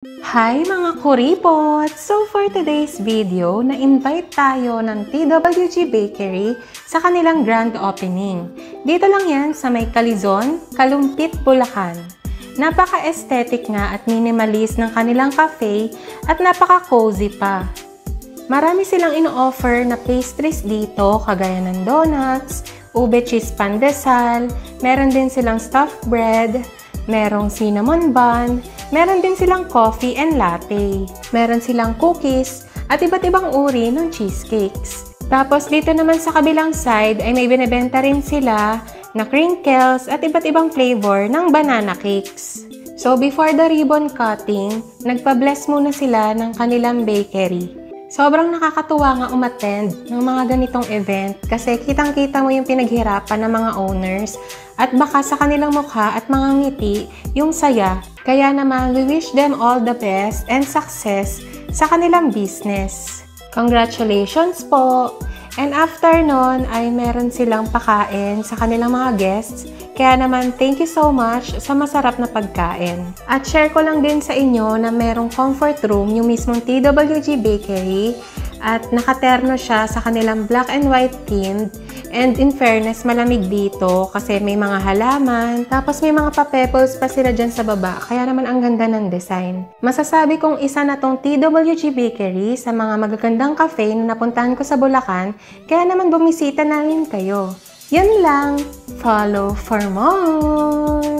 Hi mga kuripot! So for today's video, na-invite tayo ng TWG Bakery sa kanilang grand opening. Dito lang yan sa may Calizon, Kalumpit, Bulacan. Napaka-aesthetic nga at minimalist ng kanilang cafe at napaka-cozy pa. Marami silang ino-offer na pastries dito kagaya ng donuts, ube cheese pandesal, meron din silang stuffed bread, merong cinnamon bun, meron din silang coffee and latte. Meron silang cookies at iba't ibang uri ng cheesecakes. Tapos dito naman sa kabilang side ay may binibenta rin sila na crinkles at iba't ibang flavor ng banana cakes. So before the ribbon cutting, nagpa-bless muna sila ng kanilang bakery. Sobrang nakakatuwa nga umattend ng mga ganitong event kasi kitang-kita mo yung pinaghirapan ng mga owners at baka sa kanilang mukha at mga ngiti yung saya. Kaya naman, we wish them all the best and success sa kanilang business. Congratulations po! And after nun ay meron silang pakain sa kanilang mga guests. Kaya naman, thank you so much sa masarap na pagkain. At share ko lang din sa inyo na merong comfort room yung mismong TWG Bakery at nakaterno siya sa kanilang black and white themed. And in fairness, malamig dito kasi may mga halaman, tapos may mga pa-pebbles pa sila dyan sa baba, kaya naman ang ganda ng design. Masasabi kong isa na tong TWG Bakery sa mga magagandang cafe na napuntahan ko sa Bulacan, kaya naman bumisita na rin kayo. Yun lang! Follow for more!